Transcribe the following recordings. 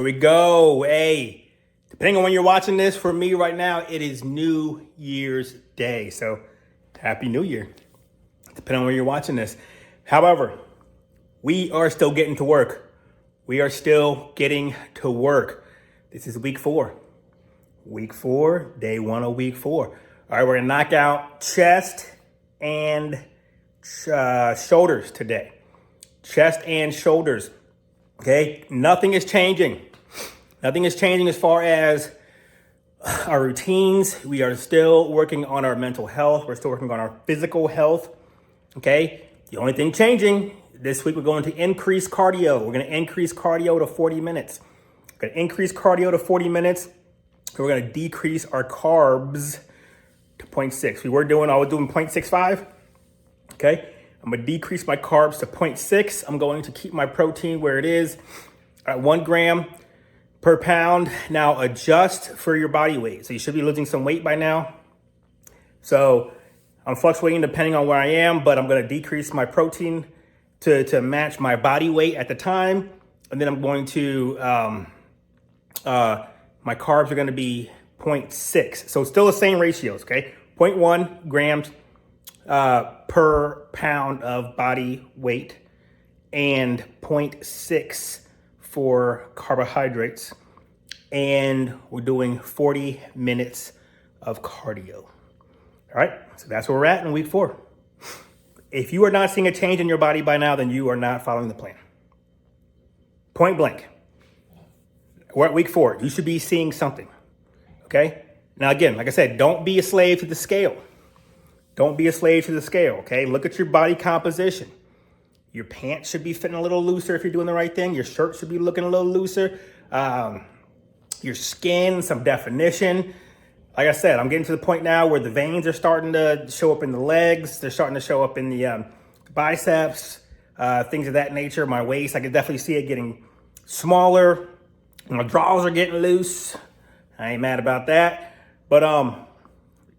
Here we go. Hey, depending on when you're watching this, for me right now, it is New Year's Day. So Happy New Year, depending on when you're watching this. However, we are still getting to work. We are still getting to work. This is week 4. Week 4, day 1 of week 4. All right, we're gonna knock out chest and shoulders today. Chest and shoulders. Okay, nothing is changing. Nothing is changing as far as our routines. We are still working on our mental health. We're still working on our physical health. Okay, the only thing changing this week, we're going to increase cardio. We're going to increase cardio to 40 minutes. We're going to increase cardio to 40 minutes. We're going to decrease our carbs to 0.6. I was doing 0.65. Okay, I'm going to decrease my carbs to 0.6. I'm going to keep my protein where it is at 1 gram per pound. Now adjust for your body weight. So you should be losing some weight by now. So I'm fluctuating depending on where I am, but I'm going to decrease my protein to match my body weight at the time. And then I'm going to, my carbs are going to be 0.6. So still the same ratios, okay? 0.1 grams per pound of body weight and 0.6 for carbohydrates, and we're doing 40 minutes of cardio. All right, so that's where we're at in week 4. If you are not seeing a change in your body by now, then you are not following the plan. Point blank. We're at week 4. You should be seeing something. Okay? Now again, like I said, don't be a slave to the scale. Don't be a slave to the scale, okay? Look at your body composition. Your pants should be fitting a little looser if you're doing the right thing. Your shirt should be looking a little looser. Your skin, some definition. Like I said, I'm getting to the point now where the veins are starting to show up in the legs. They're starting to show up in the biceps, things of that nature. My waist, I can definitely see it getting smaller. My drawers are getting loose. I ain't mad about that. But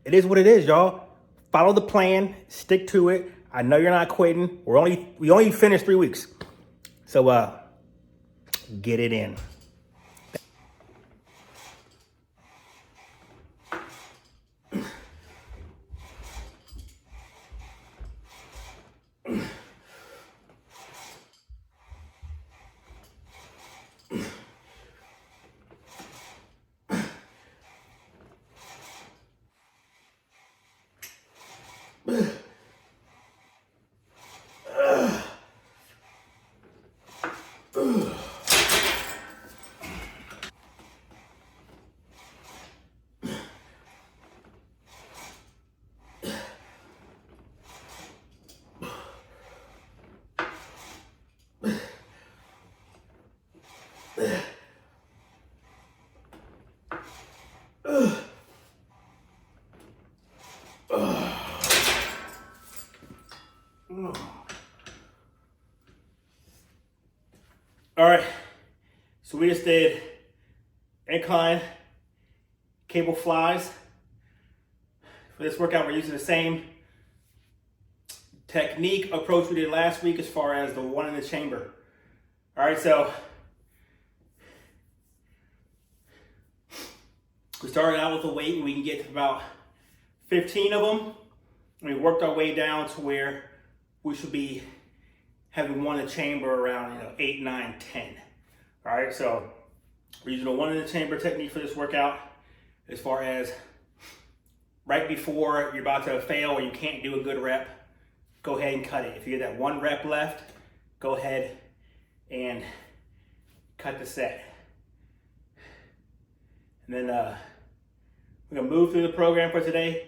it is what it is, y'all. Follow the plan, stick to it. I know you're not quitting. We only finished 3 weeks. So get it in. All right, so we just did incline cable flies. For this workout, we're using the same technique approach we did last week as far as the one in the chamber. All right, so we started out with a weight and we can get to about 15 of them. And we worked our way down to where we should be having one in the chamber around 8, 9, 10. All right, so we're using a one in the chamber technique for this workout as far as right before you're about to fail or you can't do a good rep, go ahead and cut it. If you get that 1 rep left, go ahead and cut the set. And then we're gonna move through the program for today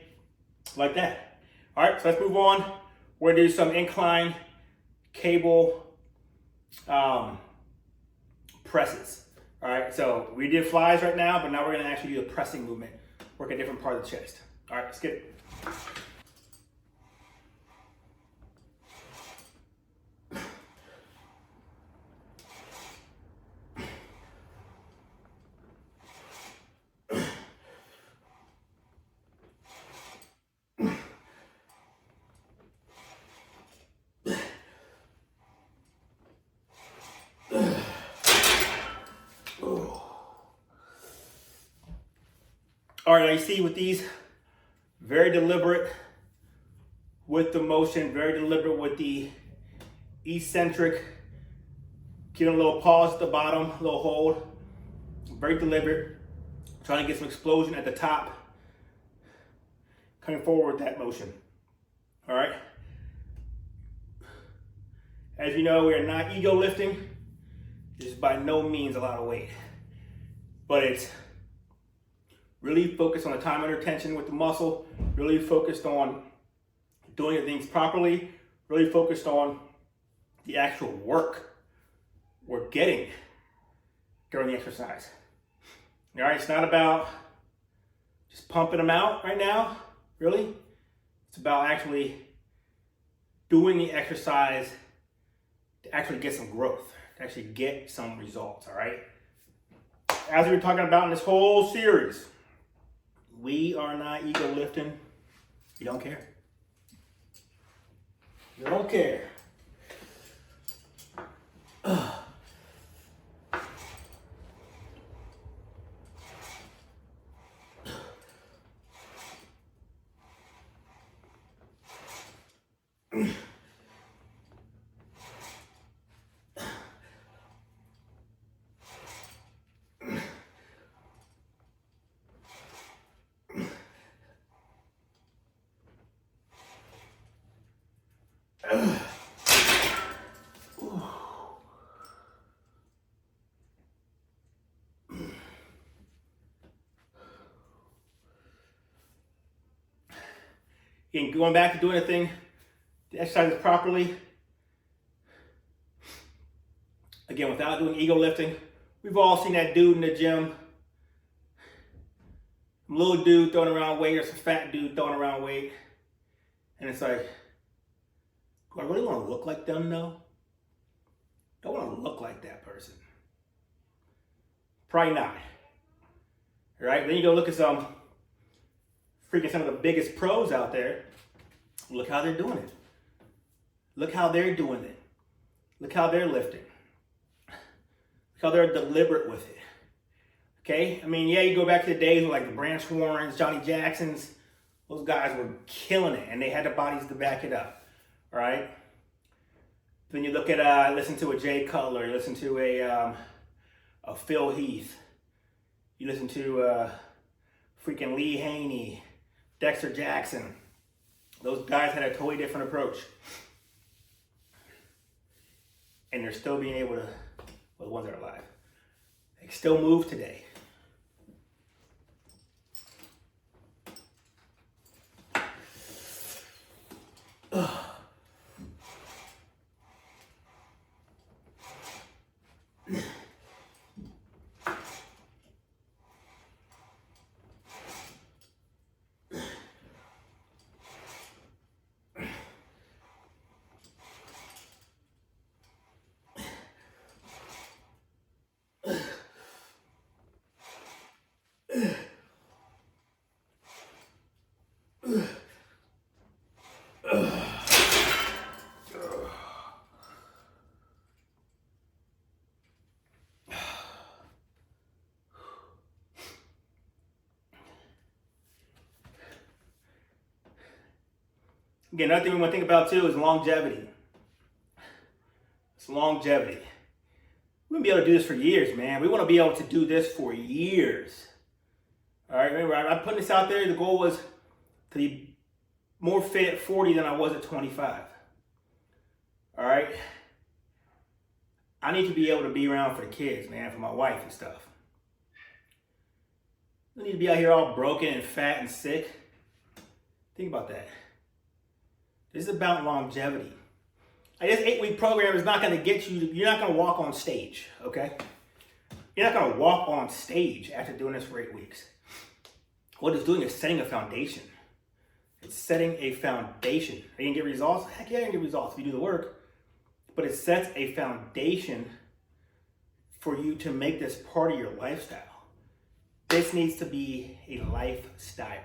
like that. All right, so let's move on. We're gonna do some incline cable presses. All right, so we did flies right now, but now we're gonna actually do a pressing movement, work a different part of the chest. All right, let's get it. Oh. All right, now you see with these, very deliberate with the motion, very deliberate with the eccentric, getting a little pause at the bottom, a little hold, very deliberate, trying to get some explosion at the top, coming forward with that motion. All right. As you know, we are not ego lifting. This is by no means a lot of weight, but it's really focused on the time under tension with the muscle, really focused on doing the things properly, really focused on the actual work we're getting during the exercise. All right, it's not about just pumping them out right now, really. It's about actually doing the exercise to actually get some growth, to actually get some results, all right? As we were talking about in this whole series, we are not ego lifting. You don't care. You don't care. Again, going back to doing the exercises properly. Again, without doing ego lifting. We've all seen that dude in the gym. Some little dude throwing around weight or some fat dude throwing around weight. And it's like, do I really want to look like them though? Don't want to look like that person. Probably not. All right, then you go look at some of the biggest pros out there. Look how they're doing it. Look how they're doing it. Look how they're lifting. Look how they're deliberate with it. Okay? I mean, yeah, you go back to the days like the Branch Warrens, Johnny Jacksons. Those guys were killing it, and they had the bodies to back it up. All right? Then you look at, listen to a Jay Cutler, you listen to a Phil Heath, you listen to freaking Lee Haney, Dexter Jackson. Those guys had a totally different approach. And they're still being able to, well, the ones that are alive, they can still move today. Again, another thing we want to think about too is longevity. It's longevity. We want to be able to do this for years, man. We want to be able to do this for years. All right, remember, I'm putting this out there. The goal was to be more fit at 40 than I was at 25. All right? I need to be able to be around for the kids, man, for my wife and stuff. I need to be out here all broken and fat and sick. Think about that. This is about longevity. This 8-week program is not going to get you, you're not going to walk on stage, okay? You're not going to walk on stage after doing this for 8 weeks. What it's doing is setting a foundation. It's setting a foundation. Are you going to get results? Heck yeah, you're going to get results if you do the work. But it sets a foundation for you to make this part of your lifestyle. This needs to be a lifestyle.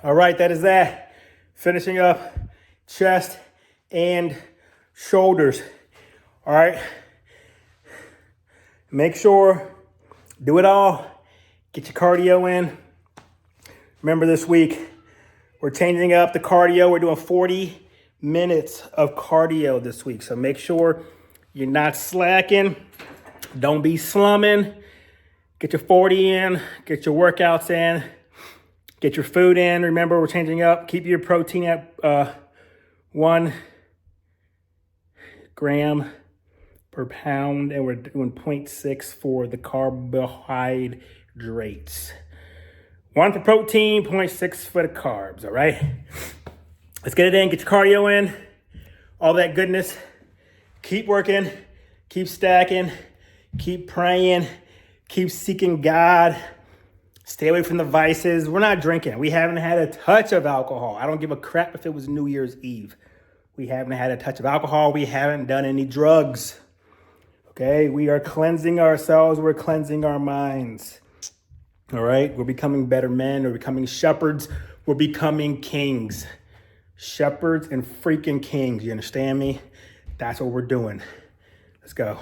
All right, that is that. Finishing up chest and shoulders. All right. Make sure, do it all. Get your cardio in. Remember this week, we're changing up the cardio. We're doing 40 minutes of cardio this week. So make sure you're not slacking. Don't be slumming. Get your 40 in. Get your workouts in. Get your food in. Remember, we're changing up. Keep your protein at 1 gram per pound. And we're doing 0.6 for the carbohydrates. 1 for protein, 0.6 for the carbs, all right? Let's get it in. Get your cardio in. All that goodness. Keep working. Keep stacking. Keep praying. Keep seeking God. Stay away from the vices. We're not drinking. We haven't had a touch of alcohol. I don't give a crap if it was New Year's Eve. We haven't had a touch of alcohol. We haven't done any drugs. Okay? We are cleansing ourselves. We're cleansing our minds. All right? We're becoming better men. We're becoming shepherds. We're becoming kings. Shepherds and freaking kings. You understand me? That's what we're doing. Let's go.